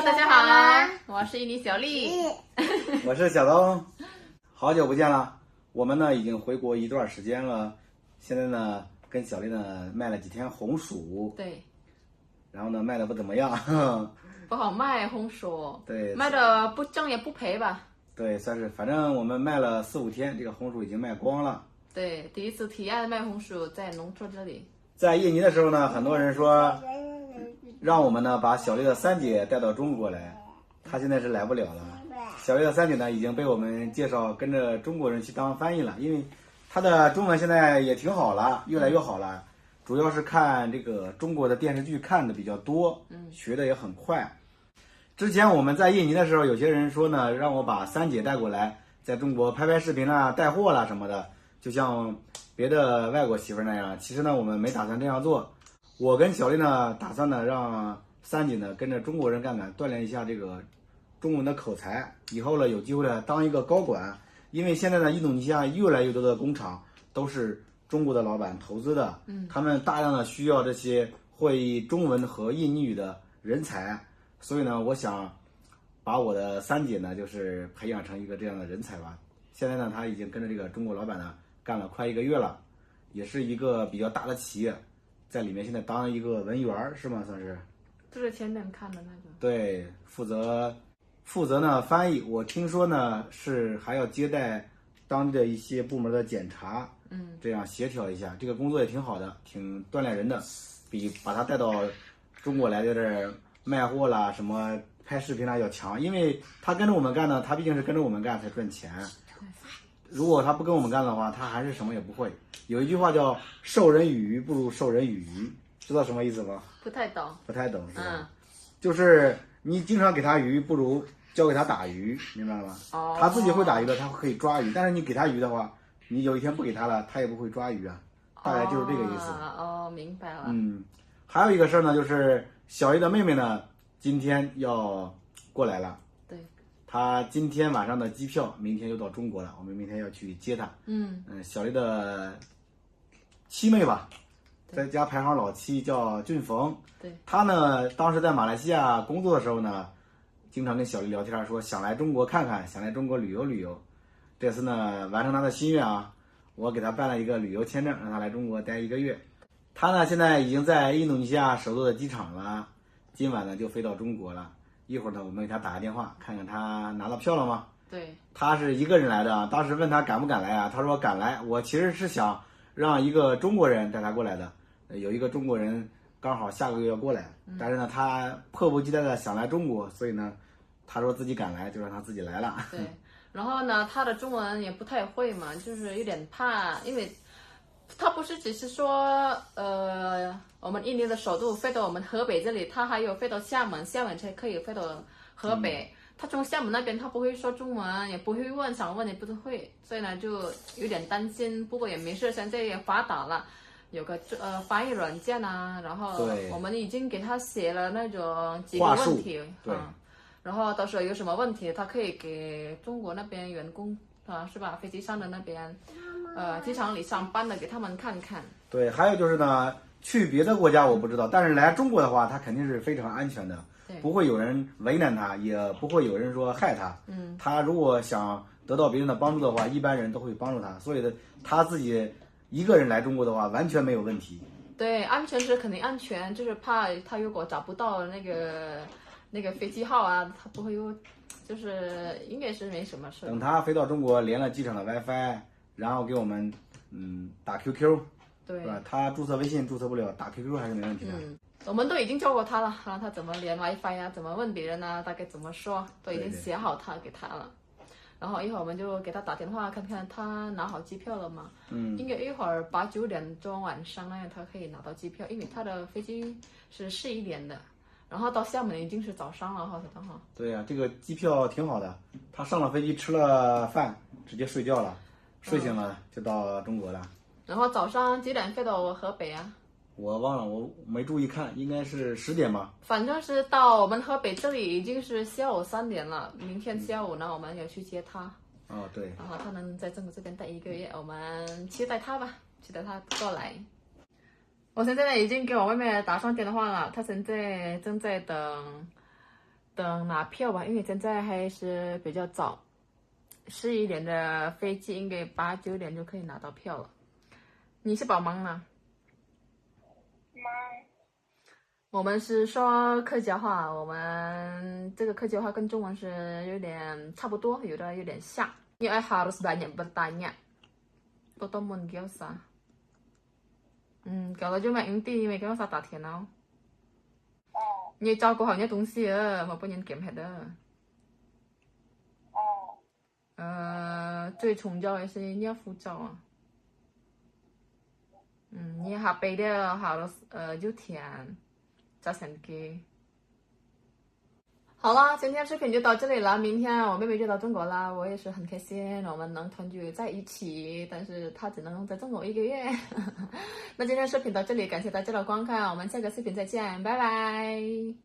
大家好，我是印尼小丽，我是小东，好久不见了。我们呢已经回国一段时间了，现在呢跟小丽呢卖了几天红薯，对，然后呢卖的不怎么样，不好卖红薯，对，卖的不挣也不赔吧？对，算是，反正我们卖了4、5天，这个红薯已经卖光了。对，第一次体验卖红薯在农村这里。在印尼的时候呢，很多人说让我们呢把小丽的三姐带到中国来，她现在是来不了了。小丽的三姐呢已经被我们介绍跟着中国人去当翻译了，因为她的中文现在也挺好了，越来越好了。主要是看这个中国的电视剧看的比较多，学的也很快。之前我们在印尼的时候，有些人说呢，让我把三姐带过来，在中国拍视频啦、带货啦什么的，就像别的外国媳妇那样。其实呢，我们没打算这样做。我跟小丽呢，打算呢让三姐呢跟着中国人干干，锻炼一下这个中文的口才。以后呢有机会呢当一个高管，因为现在呢印度尼西亚越来越多的工厂都是中国的老板投资的，他们大量的需要这些会中文和印尼语的人才。所以呢，我想把我的三姐呢，就是培养成一个这样的人才吧。现在呢，她已经跟着这个中国老板呢干了快1个月了，也是一个比较大的企业，在里面现在当一个文员是吗？算是。就是前面看的那个。对，负责呢翻译。我听说呢是还要接待当地的一些部门的检查，这样协调一下。这个工作也挺好的，挺锻炼人的，比把他带到中国来在这儿卖货啦、什么拍视频啦要强，因为他跟着我们干呢，他毕竟是跟着我们干才赚钱。如果他不跟我们干的话，他还是什么也不会。有一句话叫“授人以鱼不如授人以渔”，知道什么意思吗？不太懂。不太懂是吧？就是你经常给他鱼，不如教给他打鱼，明白了吗？他自己会打鱼的，他可以抓鱼，但是你给他鱼的话，你有一天不给他了，他也不会抓鱼啊。大概就是这个意思。明白了。还有一个事儿呢，就是小丽的妹妹呢，今天要过来了。对。她今天晚上的机票，明天就到中国了，我们明天要去接她。小丽的七妹吧，在家排行老七，叫俊逢。对。她呢，当时在马来西亚工作的时候呢，经常跟小丽聊天，说想来中国看看，想来中国旅游旅游。这次呢，完成她的心愿啊，我给她办了一个旅游签证，让她来中国待1个月。她呢，现在已经在印度尼西亚首都的机场了，今晚呢就飞到中国了。一会儿呢，我们给她打个电话，看看她拿到票了吗？对。她是一个人来的啊，当时问她敢不敢来啊，她说敢来。我其实是想让一个中国人带她过来的，有一个中国人刚好下个月要过来，但是呢，他迫不及待的想来中国，所以呢，他说自己敢来，就让他自己来了。对。然后呢，他的中文也不太会嘛，就是有点怕，因为他不是只是说我们印尼的首都飞到我们河北这里，他还有飞到厦门，厦门才可以飞到河北。他从厦门那边他不会说中文，也不会问，想问也不会，所以呢就有点担心。不过也没事，现在也发达了，有个翻译软件啊，然后我们已经给他写了那种几个问题，然后到时候有什么问题，他可以给中国那边员工是吧？飞机上的那边机场里上班的给他们看看。对，还有就是呢，去别的国家我不知道，但是来中国的话，他肯定是非常安全的。不会有人为难他，也不会有人说害他。他如果想得到别人的帮助的话，一般人都会帮助他。所以他自己一个人来中国的话，完全没有问题。对，安全是肯定安全，就是怕他如果找不到那个飞机号啊，他不会就是应该是没什么事。等他飞到中国，连了机场的 WiFi， 然后给我们打 QQ， 对，是吧？他注册微信注册不了，打 QQ 还是没问题的。我们都已经教过他了，让他怎么连 WiFi 啊，怎么问别人啊，大概怎么说，都已经写好他给他了。然后一会儿我们就给他打电话，看看他拿好机票了吗？应该一会儿8、9点钟晚上那样，他可以拿到机票，因为他的飞机是11点的，然后到厦门已经是早上了，好像哈。对呀，这个机票挺好的，他上了飞机吃了饭，直接睡觉了，睡醒了就到中国了。然后早上几点飞到河北啊？我忘了，我没注意看，应该是10点吧。反正是到我们河北这里已经是下午3点了，明天下午呢，我们要去接他。对。然后他能在中国这边待1个月，我们期待他吧，期待他过来。我现在已经给我妹妹打上电话了，她现在正在等等拿票吧，因为现在还是比较早，11点的飞机应该8、9点就可以拿到票了。你是宝忙吗？忙。我们是说客家话，我们这个客家话跟中文是有点差不多，有点像。你harus banyak bertanya. Totomon gyosa. Kalau cuma inti mấy cái sao tả thiệt nào. Như cho cô hỏi nhớ tung xì mà bao nhiêu kiểm hết đó. 最重要的是你要护照啊。你下背的harus 有钱再先给。好了，今天视频就到这里了。明天我妹妹就到中国啦，我也是很开心，我们能团聚在一起。但是她只能在中国1个月。那今天视频到这里，感谢大家的观看，我们下个视频再见，拜拜。